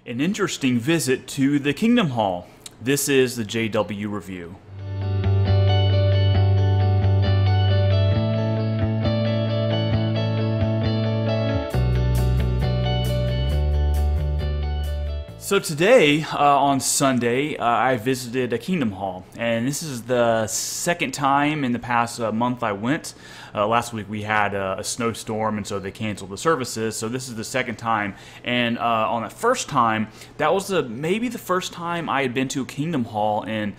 An interesting visit to the Kingdom Hall. This is the JW Review. So today, on Sunday, I visited a Kingdom Hall, and this is the second time in the past month I went. Last week we had a snowstorm, and so they canceled the services, so this is the second time. And on that first time, that was maybe the first time I had been to a Kingdom Hall in,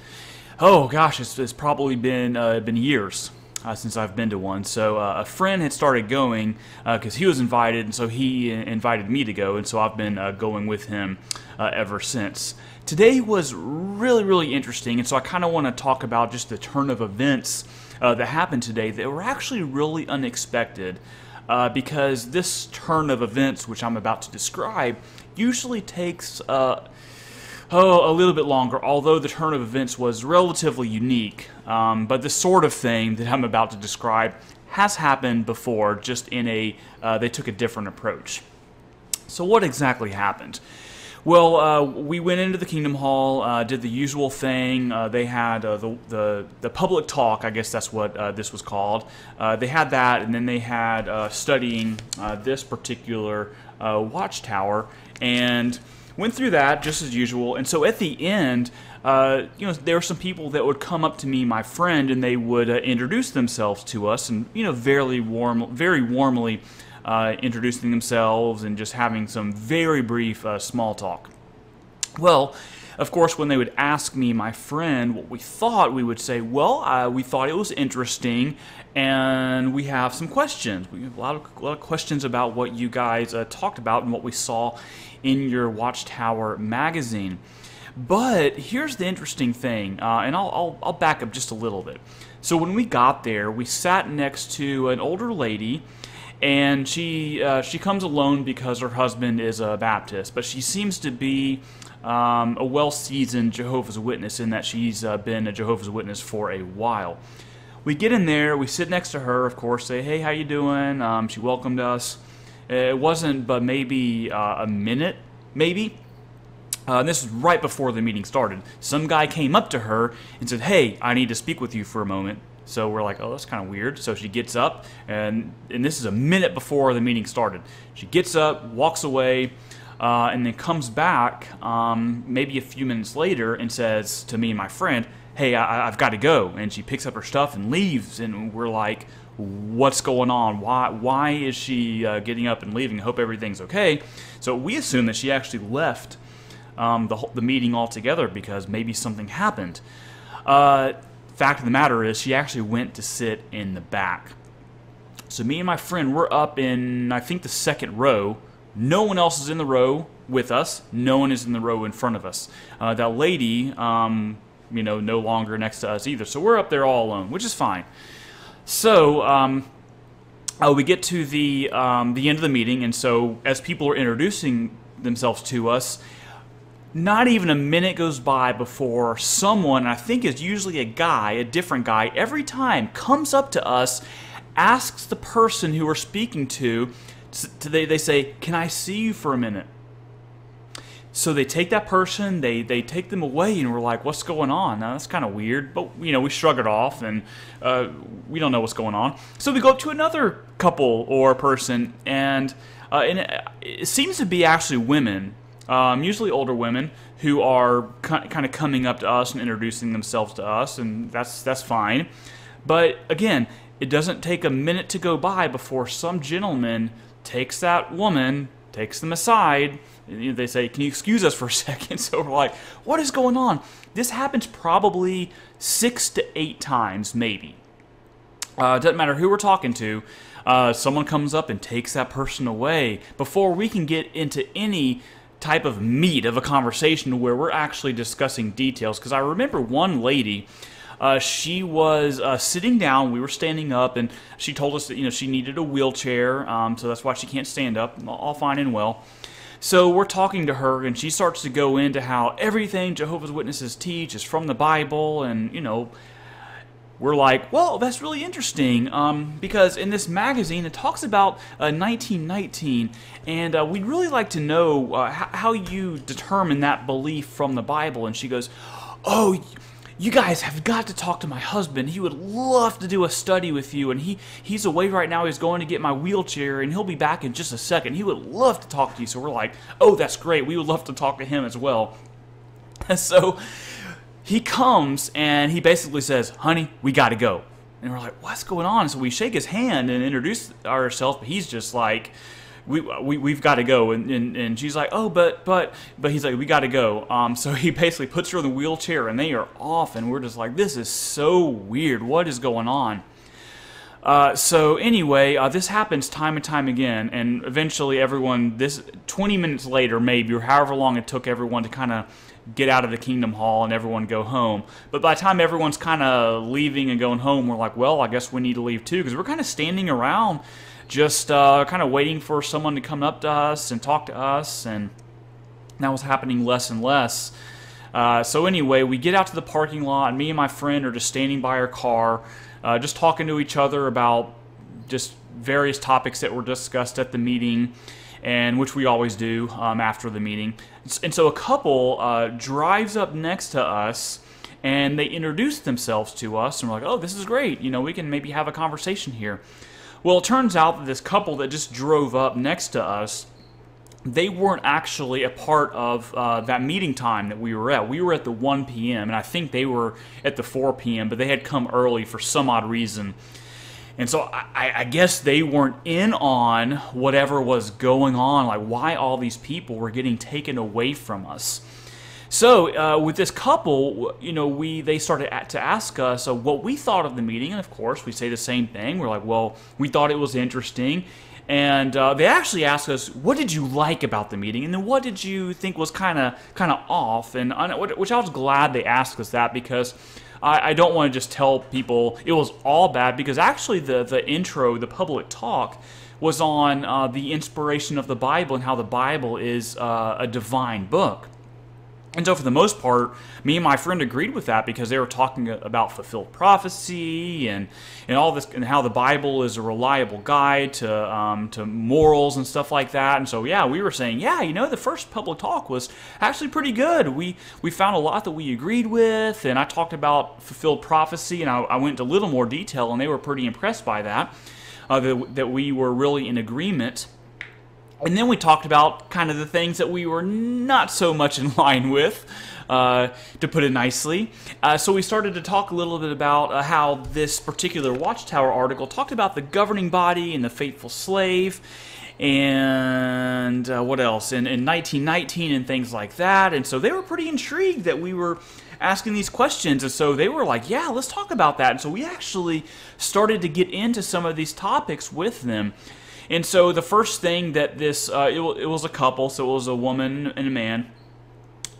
oh gosh, it's probably been years. Since I've been to one. So a friend had started going because he was invited, and so he invited me to go, and so I've been going with him ever since. Today was really interesting, and so I kind of want to talk about just the turn of events that happened today that were actually really unexpected, because this turn of events, which I'm about to describe, usually takes a little bit longer, although the turn of events was relatively unique. But the sort of thing that I'm about to describe has happened before, just in they took a different approach. So what exactly happened? Well, we went into the Kingdom Hall, did the usual thing. They had the public talk, I guess that's what this was called. They had that, and then they had studying this particular watchtower, and went through that just as usual. And so at the end, there were some people that would come up to me, my friend, and they would introduce themselves to us, and very warmly introducing themselves and just having some very brief small talk. Well, of course, when they would ask me, my friend, what we thought, we would say, well, we thought it was interesting, and we have some questions. We have a lot of questions about what you guys talked about and what we saw in your Watchtower magazine. But here's the interesting thing, and I'll back up just a little bit. So when we got there, we sat next to an older lady, and she comes alone because her husband is a Baptist, but she seems to be a well-seasoned Jehovah's Witness in that she's been a Jehovah's Witness for a while. We get in there, we sit next to her, of course, say, hey, how you doing? She welcomed us. It wasn't but maybe a minute, maybe. This was right before the meeting started. Some guy came up to her and said, hey, I need to speak with you for a moment. So we're like, oh, that's kind of weird. So she gets up, and this is a minute before the meeting started. She gets up, walks away, and then comes back maybe a few minutes later and says to me and my friend, hey, I've got to go. And she picks up her stuff and leaves, and we're like, what's going on? Why is she getting up and leaving? I hope everything's okay. So we assume that she actually left the meeting altogether because maybe something happened. Fact of the matter is, she actually went to sit in the back. So me and my friend, we're up in, I think, the second row. No one else is in the row with us. No one is in the row in front of us. That lady, no longer next to us either. So we're up there all alone, which is fine. So we get to the end of the meeting, and so as people are introducing themselves to us, not even a minute goes by before someone, I think is usually a guy, a different guy, every time comes up to us, asks the person who we're speaking to they say, can I see you for a minute? So they take that person, they take them away, and we're like, what's going on? Now, that's kind of weird, but we shrug it off, and we don't know what's going on. So we go up to another couple or person, and it seems to be actually women, usually older women, who are kind of coming up to us and introducing themselves to us, and that's fine. But again, it doesn't take a minute to go by before some gentleman takes that woman, takes them aside. They say, can you excuse us for a second? So we're like, what is going on? This happens probably 6 to 8 times, maybe. Doesn't matter who we're talking to. Someone comes up and takes that person away before we can get into any type of meat of a conversation where we're actually discussing details. Because I remember one lady, she was sitting down, we were standing up, and she told us that she needed a wheelchair, so that's why she can't stand up. All fine and well. So we're talking to her, and she starts to go into how everything Jehovah's Witnesses teach is from the Bible, and we're like, well, that's really interesting, because in this magazine it talks about 1919, and we'd really like to know how you determine that belief from the Bible. And she goes, oh, you guys have got to talk to my husband. He would love to do a study with you, and he's away right now. He's going to get my wheelchair, and he'll be back in just a second. He would love to talk to you. So we're like, oh, that's great. We would love to talk to him as well. And so he comes, and he basically says, honey, we got to go. And we're like, what's going on? So we shake his hand and introduce ourselves, but he's just like, we've got to go. And she's like, oh, but he's like, we got to go. So he basically puts her in the wheelchair, and they are off, and we're just like, this is so weird. What is going on? So anyway, this happens time and time again, and eventually everyone, 20 minutes later maybe, or however long it took everyone to kind of get out of the Kingdom Hall and everyone go home. But by the time everyone's kind of leaving and going home, we're like, well, I guess we need to leave too, because we're kind of standing around just kind of waiting for someone to come up to us and talk to us, and that was happening less and less. So anyway, we get out to the parking lot, and me and my friend are just standing by our car, just talking to each other about just various topics that were discussed at the meeting, and which we always do after the meeting. And so a couple drives up next to us, and they introduce themselves to us, and we're like, oh, this is great. You know, we can maybe have a conversation here. Well, it turns out that this couple that just drove up next to us, they weren't actually a part of that meeting time that we were at. We were at the 1 p.m., and I think they were at the 4 p.m., but they had come early for some odd reason. And so I guess they weren't in on whatever was going on, like why all these people were getting taken away from us. So with this couple, you know, they started to ask us what we thought of the meeting, and of course we say the same thing. We're like, well, we thought it was interesting, and they actually asked us, what did you like about the meeting, and then what did you think was kind of off, and which I was glad they asked us that, because I don't want to just tell people it was all bad, because actually the intro, the public talk, was on the inspiration of the Bible and how the Bible is a divine book. And so for the most part, me and my friend agreed with that, because they were talking about fulfilled prophecy and all this, and how the Bible is a reliable guide to morals and stuff like that. And so yeah, we were saying, yeah, you know, the first public talk was actually pretty good. We found a lot that we agreed with, and I talked about fulfilled prophecy, and I went into a little more detail, and they were pretty impressed by that, that we were really in agreement. And then we talked about kind of the things that we were not so much in line with, to put it nicely. So we started to talk a little bit about how this particular Watchtower article talked about the governing body and the faithful slave, and what else, in 1919 and things like that. And so they were pretty intrigued that we were asking these questions, and so they were like, yeah, let's talk about that. And so we actually started to get into some of these topics with them. And so the first thing that this, it was a couple, so it was a woman and a man,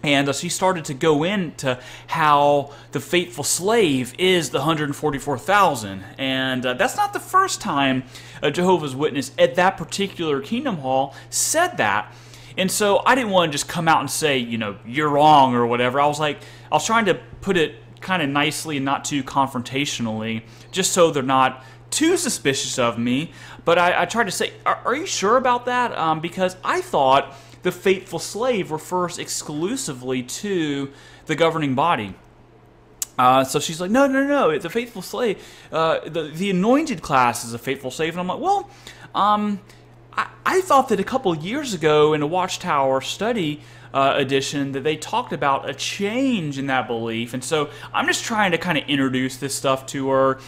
and she started to go into how the faithful slave is the 144,000. And that's not the first time a Jehovah's Witness at that particular Kingdom Hall said that. And so I didn't want to just come out and say, you know, you're wrong or whatever. I was trying to put it kind of nicely and not too confrontationally, just so they're not too suspicious of me. But I tried to say, are you sure about that? Because I thought the faithful slave refers exclusively to the governing body. So she's like, no, the faithful slave, the anointed class is a faithful slave. And I'm like, well, I thought that a couple years ago in a Watchtower study edition that they talked about a change in that belief. And so I'm just trying to kind of introduce this stuff to her,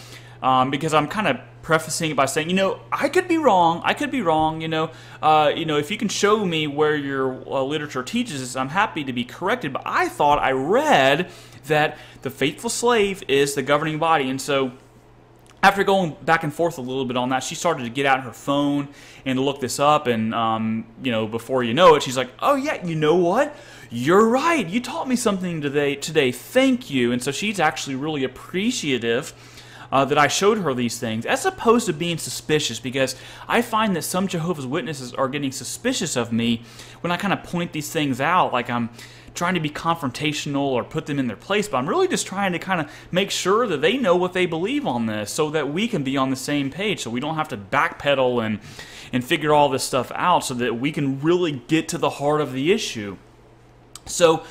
because I'm kind of prefacing it by saying, you know, I could be wrong, you know, if you can show me where your literature teaches this, I'm happy to be corrected. But I thought I read that the faithful slave is the governing body. And so after going back and forth a little bit on that, she started to get out her phone and look this up, and you know, before you know it, she's like, oh yeah, you know what? You're right. You taught me something today. Thank you. And so she's actually really appreciative that I showed her these things, as opposed to being suspicious, because I find that some Jehovah's Witnesses are getting suspicious of me when I kind of point these things out, like I'm trying to be confrontational or put them in their place, but I'm really just trying to kind of make sure that they know what they believe on this, so that we can be on the same page, so we don't have to backpedal and figure all this stuff out, so that we can really get to the heart of the issue. So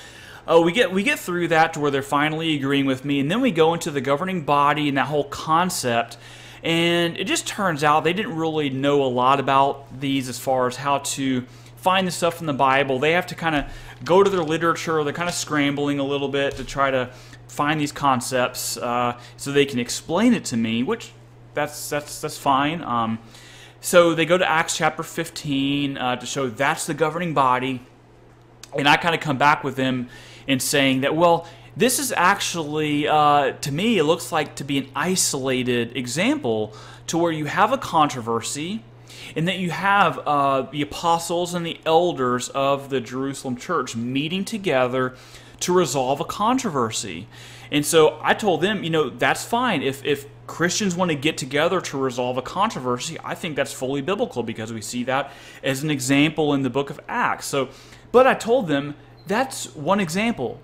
we get through that to where they're finally agreeing with me, and then we go into the governing body and that whole concept, and it just turns out they didn't really know a lot about these as far as how to find the stuff in the Bible. They have to kind of go to their literature. They're kind of scrambling a little bit to try to find these concepts so they can explain it to me, which that's fine. So they go to Acts chapter 15 to show that's the governing body, and I kind of come back with them in saying that, well, this is actually, to me, it looks like to be an isolated example to where you have a controversy, and that you have the apostles and the elders of the Jerusalem church meeting together to resolve a controversy. And so I told them, that's fine. If Christians want to get together to resolve a controversy, I think that's fully biblical, because we see that as an example in the book of Acts. But I told them, that's one example.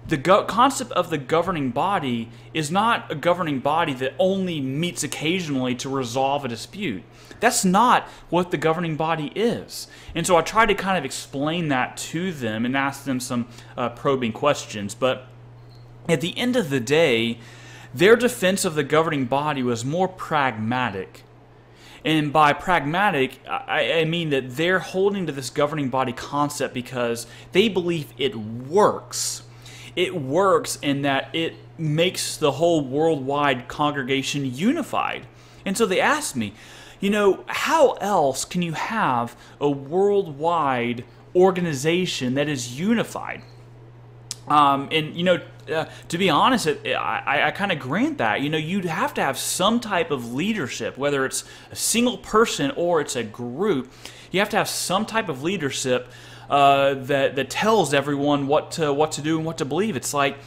The concept of the governing body is not a governing body that only meets occasionally to resolve a dispute. That's not what the governing body is. And so I tried to kind of explain that to them and ask them some probing questions. But at the end of the day, their defense of the governing body was more pragmatic. And by pragmatic, I mean that they're holding to this governing body concept because they believe it works. It works in that it makes the whole worldwide congregation unified. And so they asked me, how else can you have a worldwide organization that is unified? To be honest, I kind of grant that. You'd have to have some type of leadership, whether it's a single person or it's a group. You have to have some type of leadership that tells everyone what to do and what to believe. It's like,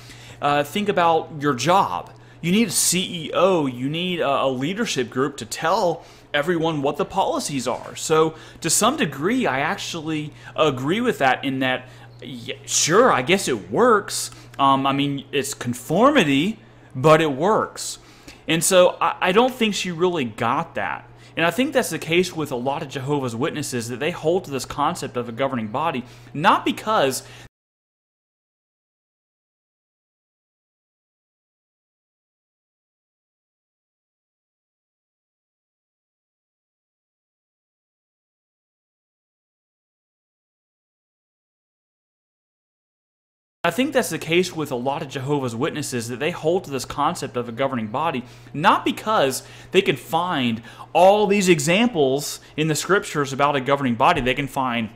think about your job. You need a CEO. You need a leadership group to tell everyone what the policies are. So to some degree, I actually agree with that, in that, yeah, sure, I guess it works. It's conformity, but it works. And so I don't think she really got that. And I think that's the case with a lot of Jehovah's Witnesses, that they hold to this concept of a governing body, not because I think that's the case with a lot of Jehovah's Witnesses, that they hold to this concept of a governing body, not because they can find all these examples in the scriptures about a governing body. They can find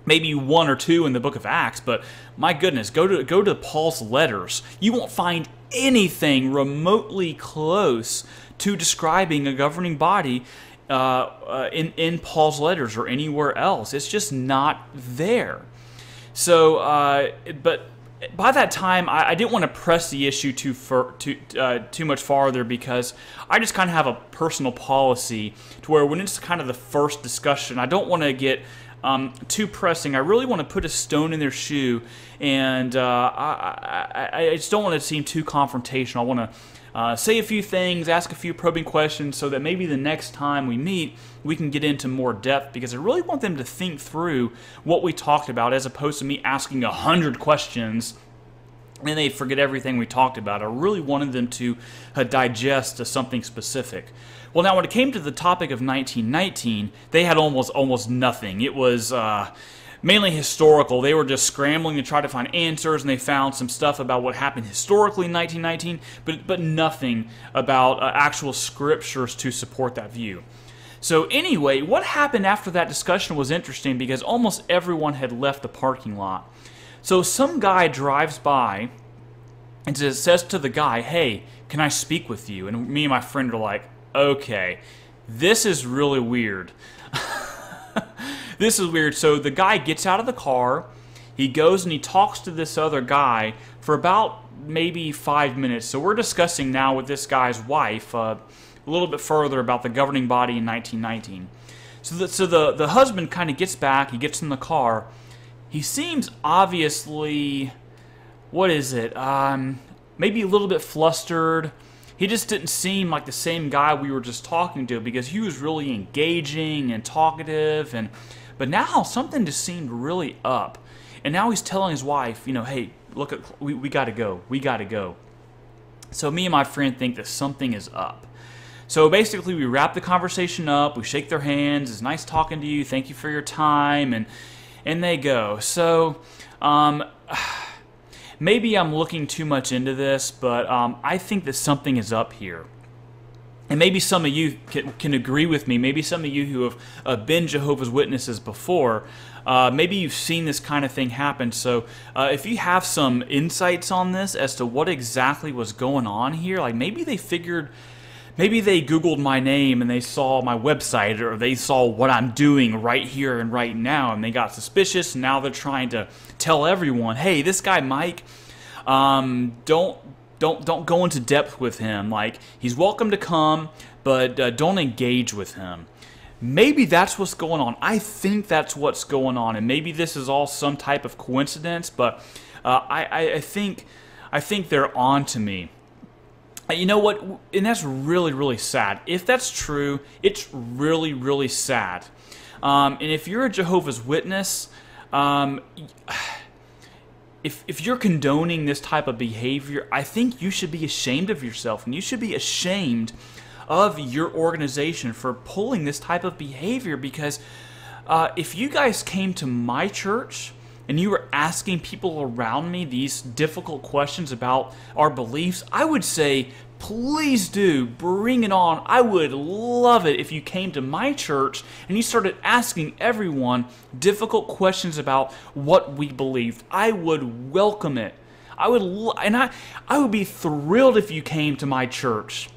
maybe one or two in the book of Acts, but my goodness, go to Paul's letters. You won't find anything remotely close to describing a governing body in Paul's letters or anywhere else. It's just not there. So, but by that time, I didn't want to press the issue too much farther, because I just kind of have a personal policy to where when it's kind of the first discussion, I don't want to get too pressing. I really want to put a stone in their shoe, and I just don't want to seem too confrontational. I want to say a few things, ask a few probing questions, so that maybe the next time we meet, we can get into more depth, because I really want them to think through what we talked about, as opposed to me asking 100 questions and they forget everything we talked about. I really wanted them to digest something specific. Well, now when it came to the topic of 1919, they had almost nothing. It was mainly historical. They were just scrambling to try to find answers, and they found some stuff about what happened historically in 1919, but nothing about actual scriptures to support that view. So anyway, what happened after that discussion was interesting, because almost everyone had left the parking lot. So some guy drives by and says to the guy, "Hey, can I speak with you?" And me and my friend are like, okay, this is really weird. This is weird. So the guy gets out of the car, he goes and he talks to this other guy for about maybe 5 minutes. So we're discussing now with this guy's wife a little bit further about the governing body in 1919. So the husband kind of gets back, he gets in the car. He seems obviously, what is it, maybe a little bit flustered. He just didn't seem like the same guy we were just talking to, because he was really engaging and talkative, but now something just seemed really up. And now he's telling his wife, hey, look, we got to go. We got to go. So me and my friend think that something is up. So basically we wrap the conversation up, we shake their hands, it's nice talking to you, thank you for your time, and they go. So maybe I'm looking too much into this, but I think that something is up here. And maybe some of you can agree with me. Maybe some of you who have been Jehovah's Witnesses before, maybe you've seen this kind of thing happen. So if you have some insights on this as to what exactly was going on here, like maybe they Googled my name and they saw my website, or they saw what I'm doing right here and right now, and they got suspicious, and now they're trying to tell everyone, hey, this guy Mike, don't go into depth with him. Like, he's welcome to come, but don't engage with him. Maybe that's what's going on. I think that's what's going on, and maybe this is all some type of coincidence, but I think they're on to me. You know what? And that's really, really sad. If that's true, it's really, really sad. And if you're a Jehovah's Witness, if you're condoning this type of behavior, I think you should be ashamed of yourself, and you should be ashamed of your organization for pulling this type of behavior, because if you guys came to my church and you were asking people around me these difficult questions about our beliefs, I would say, please do, bring it on. I would love it if you came to my church and you started asking everyone difficult questions about what we believed. I would welcome it. I would be thrilled if you came to my church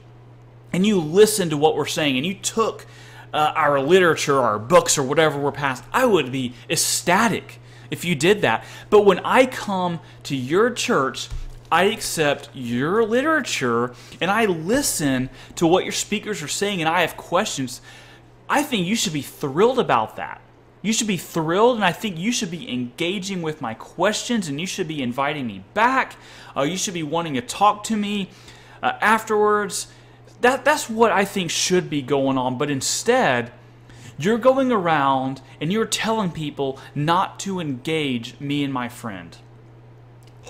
and you listened to what we're saying and you took our literature, our books, or whatever we're passing. I would be ecstatic if you did that. But when I come to your church, I accept your literature and I listen to what your speakers are saying, and I have questions. I think you should be thrilled about that. You should be thrilled, and I think you should be engaging with my questions, and you should be inviting me back. You should be wanting to talk to me afterwards. That's what I think should be going on. But instead, you're going around and you're telling people not to engage me and my friend.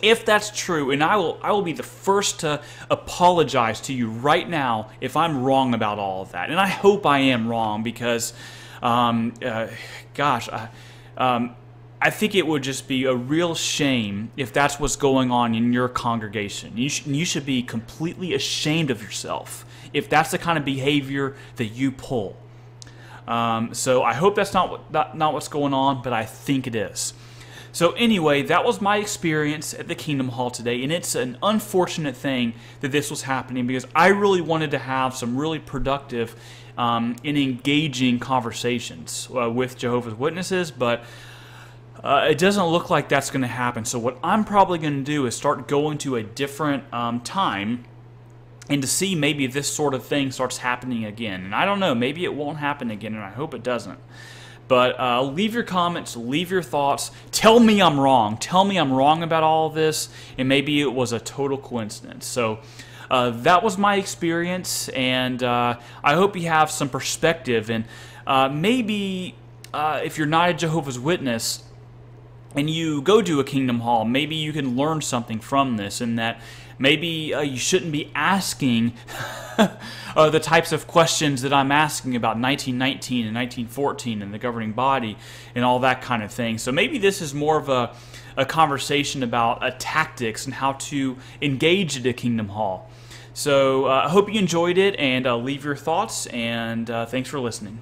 If that's true, and I will be the first to apologize to you right now if I'm wrong about all of that. And I hope I am wrong, because, I think it would just be a real shame if that's what's going on in your congregation. You should be completely ashamed of yourself if that's the kind of behavior that you pull. So I hope that's not what's going on, but I think it is. So anyway, that was my experience at the Kingdom Hall today, and it's an unfortunate thing that this was happening, because I really wanted to have some really productive and engaging conversations with Jehovah's Witnesses, but it doesn't look like that's going to happen. So what I'm probably going to do is start going to a different time, and to see maybe if this sort of thing starts happening again. And I don't know, maybe it won't happen again, and I hope it doesn't. But leave your comments, leave your thoughts. Tell me I'm wrong. Tell me I'm wrong about all of this, and maybe it was a total coincidence. So that was my experience, and I hope you have some perspective. And maybe if you're not a Jehovah's Witness and you go to a Kingdom Hall, maybe you can learn something from this, and that maybe you shouldn't be asking the types of questions that I'm asking about 1919 and 1914 and the governing body and all that kind of thing. So maybe this is more of a conversation about tactics and how to engage at a Kingdom Hall. So I hope you enjoyed it, and leave your thoughts, and thanks for listening.